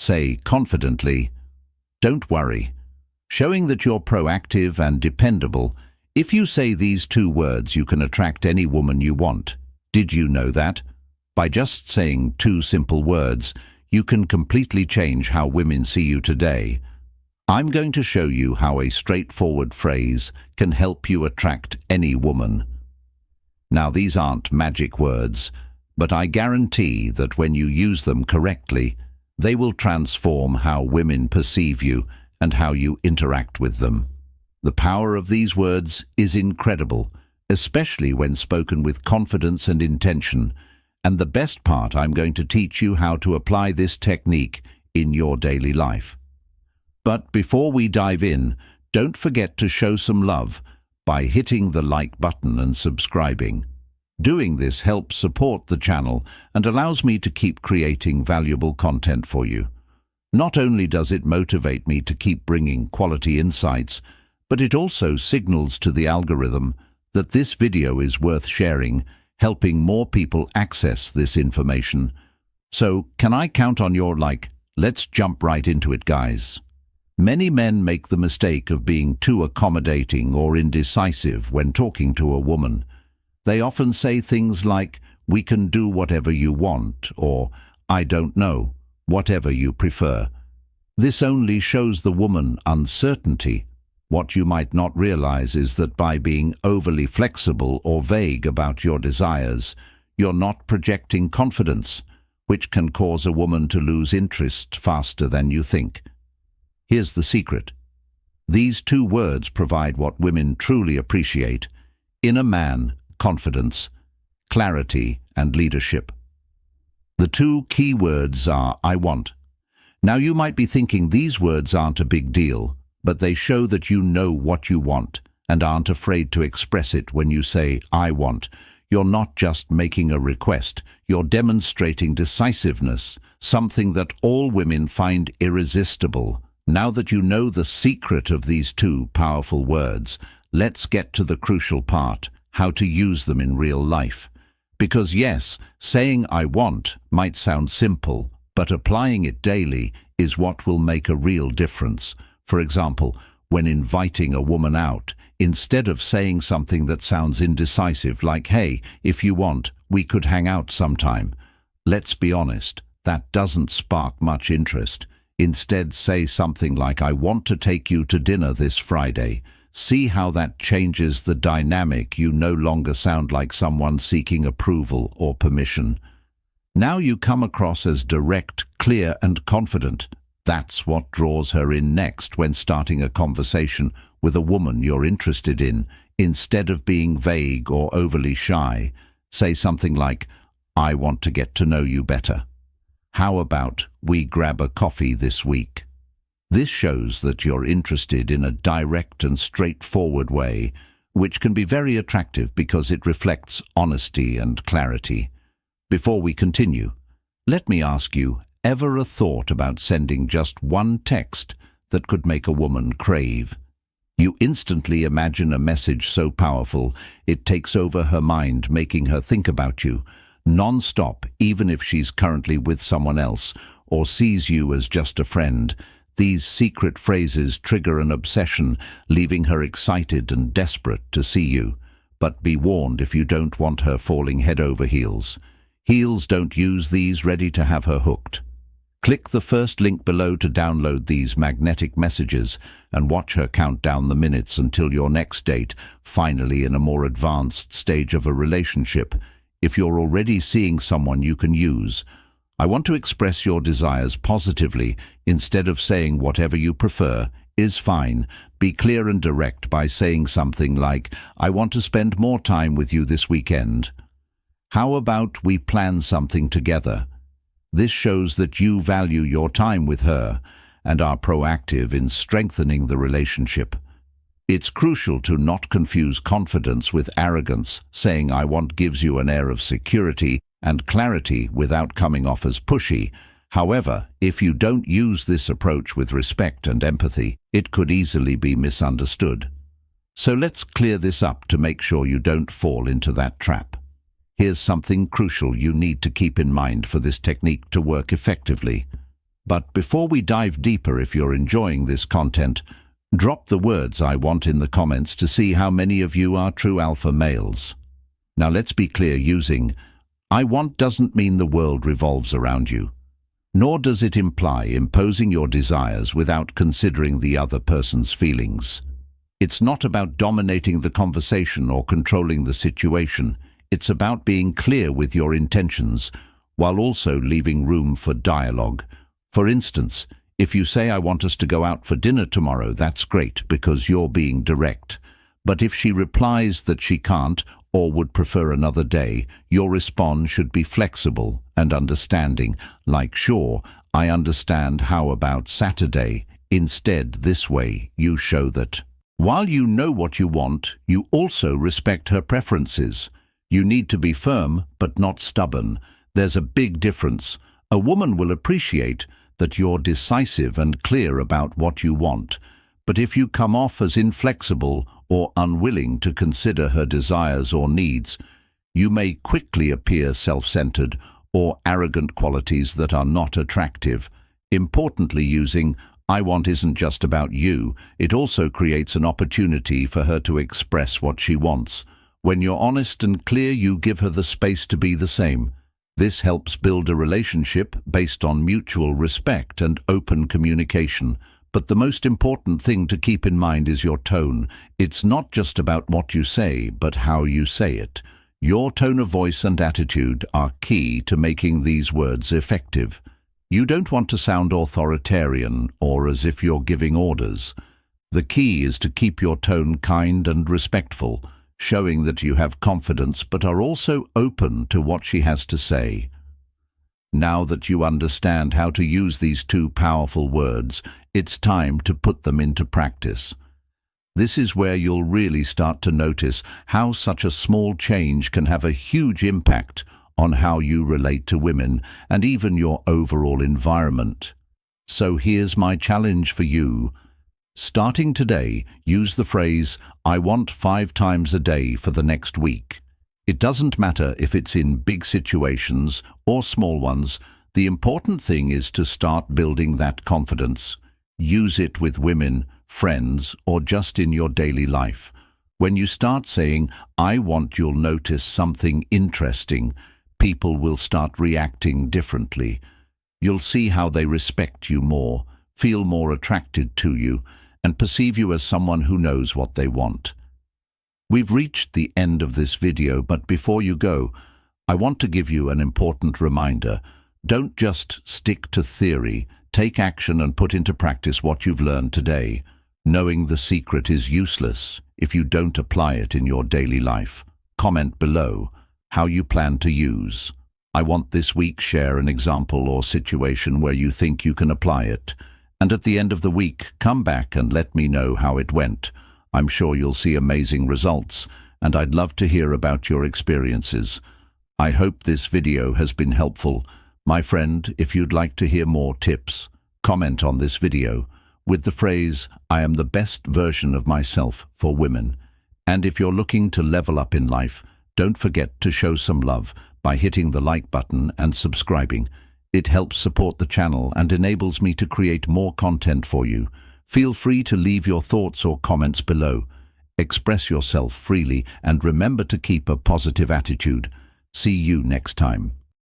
Say confidently, "Don't worry," showing that you're proactive and dependable. If you say these 2 words, you can attract any woman you want. Did you know that? By just saying 2 simple words, you can completely change how women see you today. I'm going to show you how a straightforward phrase can help you attract any woman. Now, these aren't magic words, but I guarantee that when you use them correctly, they will transform how women perceive you and how you interact with them. The power of these words is incredible, especially when spoken with confidence and intention. And the best part, I'm going to teach you how to apply this technique in your daily life. But before we dive in, don't forget to show some love by hitting the like button and subscribing. Doing this helps support the channel and allows me to keep creating valuable content for you. Not only does it motivate me to keep bringing quality insights, but it also signals to the algorithm that this video is worth sharing, helping more people access this information. So, can I count on your like? Let's jump right into it, guys. Many men make the mistake of being too accommodating or indecisive when talking to a woman. They often say things like, "We can do whatever you want," or "I don't know," whatever you prefer. This only shows the woman uncertainty. What you might not realize is that by being overly flexible or vague about your desires, you're not projecting confidence, which can cause a woman to lose interest faster than you think. Here's the secret. These 2 words provide what women truly appreciate: in a man, confidence, clarity, and leadership. The 2 key words are "I want." Now, you might be thinking these words aren't a big deal, but they show that you know what you want and aren't afraid to express it. When you say "I want," you're not just making a request, you're demonstrating decisiveness, something that all women find irresistible. Now that you know the secret of these 2 powerful words, let's get to the crucial part: how to use them in real life. Because yes, saying "I want" might sound simple, but applying it daily is what will make a real difference. For example, when inviting a woman out, instead of saying something that sounds indecisive like, "Hey, if you want, we could hang out sometime," let's be honest, that doesn't spark much interest. Instead, say something like, "I want to take you to dinner this Friday." See how that changes the dynamic. You no longer sound like someone seeking approval or permission. Now you come across as direct, clear, and confident. That's what draws her in next when starting a conversation with a woman you're interested in. Instead of being vague or overly shy, say something like, "I want to get to know you better. How about we grab a coffee this week?" This shows that you're interested in a direct and straightforward way, which can be very attractive because it reflects honesty and clarity. Before we continue, let me ask you, ever a thought about sending just one text that could make a woman crave? You instantly imagine a message so powerful it takes over her mind, making her think about you non-stop, even if she's currently with someone else or sees you as just a friend. These secret phrases trigger an obsession, leaving her excited and desperate to see you. But be warned if you don't want her falling head over heels. Heels don't use these, ready to have her hooked. Click the first link below to download these magnetic messages and watch her count down the minutes until your next date, finally in a more advanced stage of a relationship. If you're already seeing someone you can use, I want to express your desires positively. Instead of saying "whatever you prefer" is fine, be clear and direct by saying something like, "I want to spend more time with you this weekend. How about we plan something together?" This shows that you value your time with her and are proactive in strengthening the relationship. It's crucial to not confuse confidence with arrogance. Saying "I want" gives you an air of security and clarity without coming off as pushy. However, if you don't use this approach with respect and empathy, it could easily be misunderstood. So let's clear this up to make sure you don't fall into that trap. Here's something crucial you need to keep in mind for this technique to work effectively. But before we dive deeper, if you're enjoying this content, drop the words "I want" in the comments to see how many of you are true alpha males. Now let's be clear, using "I want" doesn't mean the world revolves around you, nor does it imply imposing your desires without considering the other person's feelings. It's not about dominating the conversation or controlling the situation. It's about being clear with your intentions, while also leaving room for dialogue. For instance, if you say, "I want us to go out for dinner tomorrow," that's great because you're being direct. But if she replies that she can't or would prefer another day, your response should be flexible and understanding, like, "Sure, I understand, how about Saturday?" Instead, this way, you show that while you know what you want, you also respect her preferences. You need to be firm, but not stubborn. There's a big difference. A woman will appreciate that you're decisive and clear about what you want. But if you come off as inflexible or unwilling to consider her desires or needs, you may quickly appear self-centered or arrogant, qualities that are not attractive. Importantly, using "I want" isn't just about you. It also creates an opportunity for her to express what she wants. When you're honest and clear, you give her the space to be the same. This helps build a relationship based on mutual respect and open communication. But the most important thing to keep in mind is your tone. It's not just about what you say, but how you say it. Your tone of voice and attitude are key to making these words effective. You don't want to sound authoritarian or as if you're giving orders. The key is to keep your tone kind and respectful, showing that you have confidence but are also open to what she has to say. Now that you understand how to use these two powerful words, it's time to put them into practice. This is where you'll really start to notice how such a small change can have a huge impact on how you relate to women and even your overall environment. So here's my challenge for you. Starting today, use the phrase "I want" 5 times a day for the next week. It doesn't matter if it's in big situations or small ones. The important thing is to start building that confidence. Use it with women, friends, or just in your daily life. When you start saying "I want," you'll notice something interesting. People will start reacting differently. You'll see how they respect you more, feel more attracted to you, and perceive you as someone who knows what they want. We've reached the end of this video, but before you go, I want to give you an important reminder. Don't just stick to theory. Take action and put into practice what you've learned today. Knowing the secret is useless if you don't apply it in your daily life. Comment below how you plan to use "I want" this week. Share an example or situation where you think you can apply it. And at the end of the week, come back and let me know how it went. I'm sure you'll see amazing results, and I'd love to hear about your experiences. I hope this video has been helpful. My friend, if you'd like to hear more tips, comment on this video with the phrase "I am the best version of myself" for women. And if you're looking to level up in life, don't forget to show some love by hitting the like button and subscribing. It helps support the channel and enables me to create more content for you. Feel free to leave your thoughts or comments below. Express yourself freely and remember to keep a positive attitude. See you next time.